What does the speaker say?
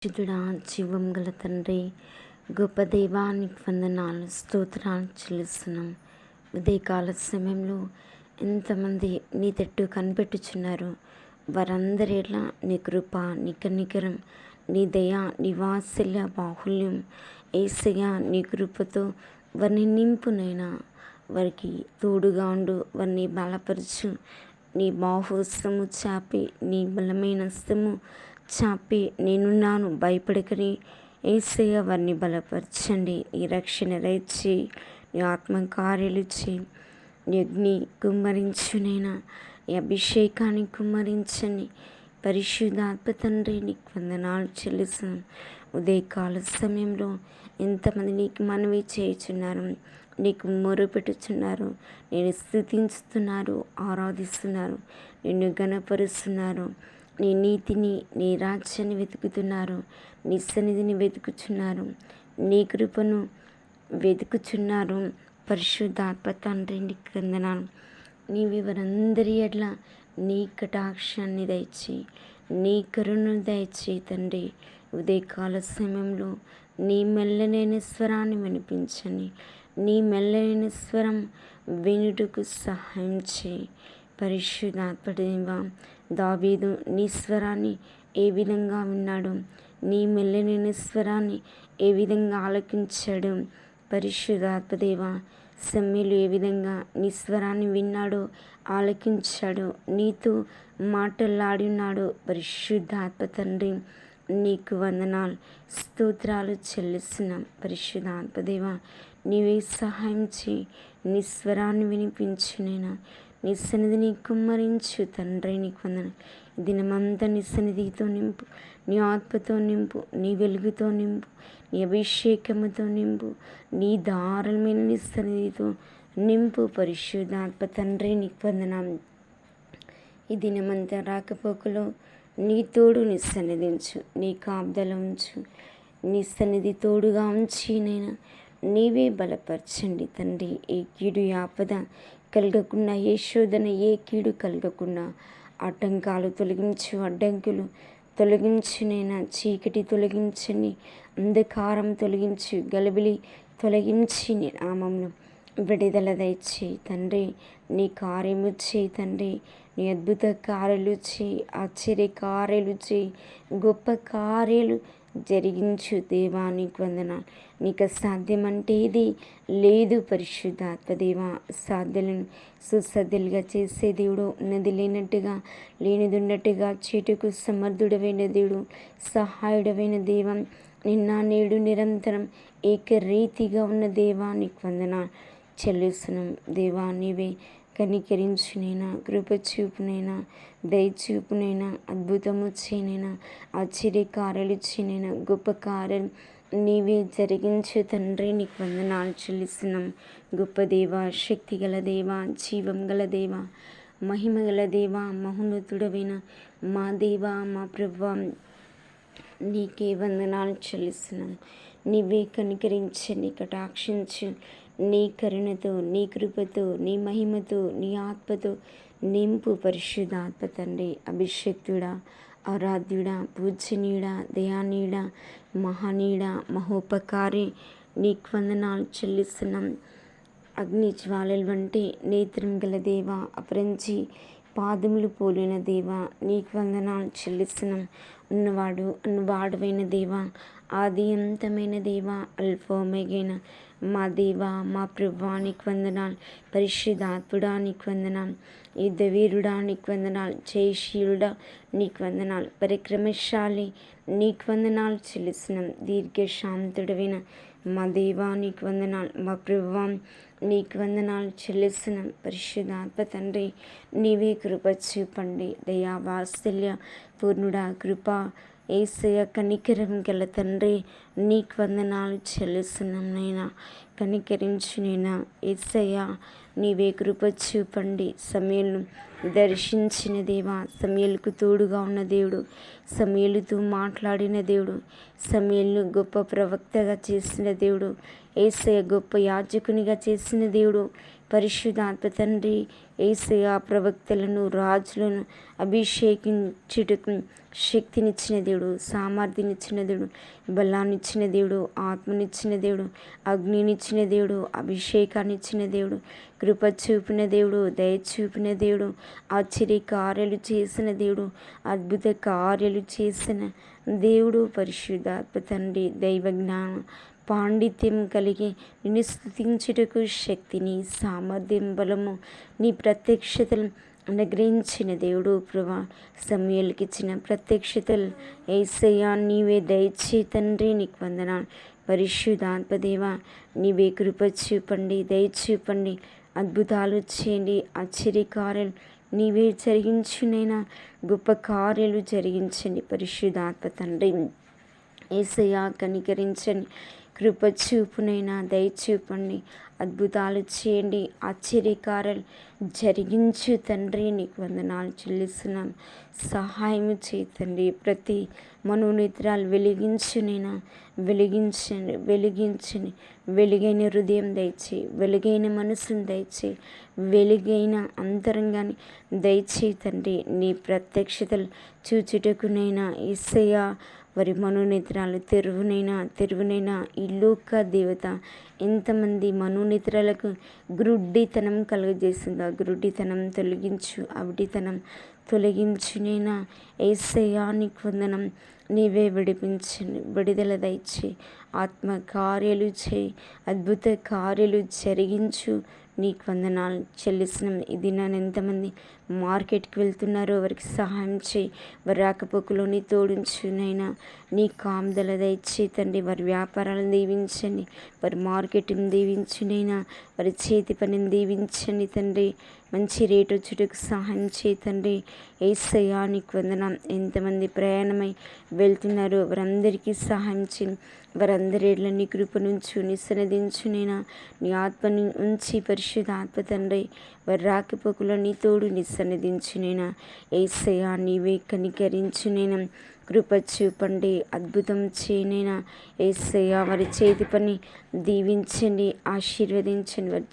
పరిశుద్ధుడా, జీవం గల తండ్రి, గొప్ప దైవానికి వందనాలు, స్తోత్రాలు చెల్లిస్తున్నాం. ఉదయకాల సమయంలో ఎంతమంది నీ తట్టు కనిపెట్టుచున్నారు. వారందరి ఎట్లా నీ కృప, నీ కనికరం, నీ దయ, నీ వాత్సల్య బాహుల్యం యేసయ్యా నీ కృపతో వారిని నింపునైనా. వారికి తోడుగా ఉండు, వారిని బలపరచు. నీ బాహుస్తము చాపి, నీ బలమైన హస్తము చాపి నేనున్నాను భయపడకని యేసయ్య వారిని బలపరచండి. నీ రక్షణ దయచి, నీ ఆత్మకార్యాలు చేయి, నీ అగ్ని కుమ్మరించునైనా, ఈ అభిషేకాన్ని కుమ్మరించండి. పరిశుద్ధాత్మ తండ్రి నీకు వందనాలు చెల్లిస్తున్నాను. ఉదయకాల సమయంలో ఎంతమంది నీకు మనవి చేయుచున్నారు, నీకు మొరుపెట్టుచున్నారు, నేను స్తుతించుతున్నారు, ఆరాధిస్తున్నారు, నిన్ను ఘనపరుస్తున్నారు. నీ నీతిని, నీ రాజ్యాన్ని వెతుకుతున్నారు, నీ సన్నిధిని వెతుకుచున్నారు, నీ కృపను వెతుకుచున్నారు. పరిశుద్ధాత్మ తండ్రి నీకు వందనాలు. నీవి వారందరి ఎడ్ల నీ కటాక్షాన్ని దయచి, నీ కరుణను దయచి తండ్రి. ఉదయకాల సమయంలో నీ మెల్లనైన స్వరాన్ని వినిపించండి. నీ మెల్లనైన స్వరం వినుటకు సహాయం చేయి. పరిశుద్ధాత్మ దేవా, దావీదు నీ స్వరాన్ని ఏ విధంగా విన్నాడు, నీ మెల్లనైన స్వరాన్ని ఏ విధంగా ఆలకించాడు. పరిశుద్ధాత్మ దేవా, సమూయేలు ఏ విధంగా నీ స్వరాన్ని విన్నాడో, ఆలకించాడు, నీతో మాట్లాడినాడు. పరిశుద్ధాత్మ తండ్రి నీకు వందనాలు, స్తోత్రాలు చెల్లిస్తున్నాం. పరిశుద్ధాత్మ దేవా, నీవే సహాయం చేయి. నీ స్వరాన్ని వినిపించునైనా, నీ సన్నిధిని కుమ్మరించు తండ్రి. నీకు వందనాలు. దినమంతా నీ సన్నిధితో నింపు, నీ ఆత్మతో నింపు, నీ వెలుగుతో నింపు, నీ అభిషేకముతో నింపు, నీ దారుణమైన నీ సన్నిధితో నింపు. పరిశుద్ధాత్మ తండ్రి నీకు వందనాలు. ఈ దినమంతా రాకపోకలో నీ తోడు నీ సన్నిధించు, నీ కాపుదల ఉంచు, నీ సన్నిధి తోడుగా ఉంచి నేను నీవే బలపరచండి తండ్రి. ఏ కీడు ఆపద కలగకుండా, ఏ శోధన ఏ కీడు కలగకుండా ఆటంకాలు తొలగించు, అడ్డంకులు తొలగించు నైనా. చీకటి తొలగించండి, అంధకారం తొలగించు, గలిబిలి తొలగించి నీ నామమును విడుదల దయచేయి తండ్రి. నీ కార్యము చేయి తండ్రి. నీ అద్భుత కార్యాలు చేయి, ఆశ్చర్య కార్యాలు చేయి, గొప్ప కార్యాలు జరిగించు దేవా. నీకు వందనాలు. నీకు అసాధ్యమంటే ఇది లేదు. పరిశుద్ధాత్మ దేవా, సాధ్యాలను సుసాధ్యాలుగా చేసే దేవుడు, ఉన్నది లేనట్టుగా లేనిది ఉన్నట్టుగా చేటుకు సమర్థుడమైన దేవుడు, సహాయుడమైన దేవం, నిన్న నేడు నిరంతరం ఏకరీతిగా ఉన్న దేవా నీకు వందనాలు చెల్లిస్తున్నాం. దేవా నీవే కనికరించునైనా, కృప చూపునైనా, దయచూపునైనా, అద్భుతము చేయనైనా, ఆశ్చర్య కార్యాలు చేయనైనా, గొప్ప కార్యాలు నీవే జరిగించు తండ్రి. నీకు వందనాలు చెల్లిస్తున్నాం. గొప్ప దేవ, శక్తి గల దేవ, జీవం గల దేవ, మహిమ గల దేవ, మహోన్నతుడమైన మా దేవ, మా ప్రభువా, నీకే వందనాలు చెల్లిస్తున్నాం. నీవే కనికరించి, నీ కటాక్షించు, నీ కరుణతో, నీ కృపతో, నీ మహిమతో, నీ ఆత్మతో నింపు. పరిశుద్ధాత్మ తండ్రి, అభిషక్తుడా, ఆరాధ్యుడా, పూజనీయుడా, దయానీయుడా, మహనీయుడా, మహోపకారి నీకు వందనాలు చెల్లిస్తున్నాం. అగ్ని జ్వాలల వంటి నేత్రం గల దేవ, అపరంజి పాదములు పోలిన దేవ, నీకు వందనాలు చెల్లిస్తున్నాం. ఉన్నవాడు అన్నవాడువైన దేవ, ఆది అంతమైన దేవ, అల్ఫా ఒమేగైన మా దేవ, మా ప్రభువా నీకు వందనాలు. పరిశుద్ధాత్ముడా నీకు వందనాలు. యుద్ధవీరుడా నీకు వందనాలు. జయశీలుడా నీకు వందనాలు. పరిక్రమశాలి నీకు వందనాలు చెల్లిస్తున్నాం. దీర్ఘశాంతుడమైన మా దేవా నీకు వందనాలు. మా ప్రభువా నీకు వందనాలు చెల్లిస్తున్నాం. పరిశుద్ధాత్మ తండ్రి, నీవే కృప చూపండి. దయా వాత్సల్య పూర్ణుడా, కృప యేసయ్య కనికరం గల తండ్రి నీకు వందనాలు చెల్లిస్తున్నాం. నైనా కనికరించు నైనా. యేసయ్య నీవే కృప చూపండి. సమూయేలును దర్శించిన దేవా, సమూయేలుకు తోడుగా ఉన్న దేవుడు, సమూయేలుతో మాట్లాడిన దేవుడు, సమూయేలును గొప్ప ప్రవక్తగా చేసిన దేవుడు, యేసయ్య గొప్ప యాజకునిగా చేసిన దేవుడు, పరిశుద్ధాత్మ తండ్రి యేసయ్యా ప్రవక్తలను రాజులను అభిషేకించుటకు శక్తినిచ్చిన దేవుడు, సామర్థ్యనిచ్చిన దేవుడు, బలాన్నిచ్చిన దేవుడు, ఆత్మనిచ్చిన దేవుడు, అగ్నినిచ్చిన దేవుడు, అభిషేకాన్ని ఇచ్చిన దేవుడు, కృప చూపిన దేవుడు, దయ చూపిన దేవుడు, ఆశ్చర్య కార్యాలు చేసిన దేవుడు, అద్భుత కార్యాలు చేసిన దేవుడు పరిశుద్ధాత్మ తండ్రి. దైవ జ్ఞానం పాండిత్యం కలిగి నిన్ను స్తుతించుటకు శక్తిని, సామర్థ్యం, బలము, నీ ప్రత్యక్షతలు అనుగ్రహించిన దేవుడు ప్రభా. సమూయేలుకి ఇచ్చిన ప్రత్యక్షతలు యేసయ్యా నీవే దయచే తండ్రి, నీకు వందనాలు. పరిశుద్ధాత్మ దేవా నీవే కృప చూపండి, దయ చూపండి, అద్భుతాలు చేయండి, ఆశ్చర్యకార్యాలు నీవే జరిగించునైనా, గొప్ప కార్యాలు జరిగించండి పరిశుద్ధాత్మ తండ్రి. యేసయ్యా కనికరించండి, కృప చూపునైనా, దయ చూపండి, అద్భుతాలు చేయండి, ఆశ్చర్యకార్యాలు జరిగించు తండ్రి. నీకు వందనాలు చెల్లిస్తున్నాం. సహాయం చేతండి. ప్రతి మనోనేత్రాలు వెలిగించునైనా, వెలిగించండి, వెలిగించండి. వెలుగైన హృదయం దయచే, వెలుగైన మనసును దయచే, వెలుగైన అంతరంగాన్ని దయచే తండ్రి. నీ ప్రత్యక్షతలు చూచుటకునైనా యేసయ్యా వారి మనోనేత్రాలు తెరువునైనా ఈ లోక దేవత ఎంతమంది మనోనేత్రాలకు గ్రుడ్డితనం కలుగజేసిందో గ్రుడ్డితనం తొలగించు, అవిటితనం తొలగించునైనా యేసయ్యా నీకు వందనం. నీవే విడిపించండి, విడుదల దయచి, ఆత్మ కార్యాలు చేయి, అద్భుత కార్యాలు జరిగించు. నీకు వందనాలు చెల్లిస్తున్నాం. ఇది నన్ను ఎంతమంది మార్కెట్కి వెళ్తున్నారో వారికి సహాయం చేయి, వారి రాకపోకలోని తోడించునైనా, నీ కాపుదల దయచే తండ్రి. వారి వ్యాపారాలను దీవించండి, వారి మార్కెటింగ్ దీవించునైనా, వారి చేతి పనిని దీవించండి తండ్రి. మంచి రేటు వచ్చుటకు సహాయం చేయి తండ్రి. యేసయ్యా నీకు వందనం. ఎంతమంది ప్రయాణమై వెళ్తున్నారో వారందరికీ సహాయం చేయి. వారందరిలో నీ కృప నుంచు, నీ సన్నిధించునైనా, నీ ఆత్మని ఉంచి పరిశుద్ధాత్మ తండ్రి. వారి రాకపోకలో నీ తోడు, నీ సన్నిధించునైనా యేసయ్యా నీవే కనికరించునైనా, కృప చూపండి, అద్భుతం చేయనైనా యేసయ్యా. వారి చేతి పని దీవించండి, ఆశీర్వదించండి. వారి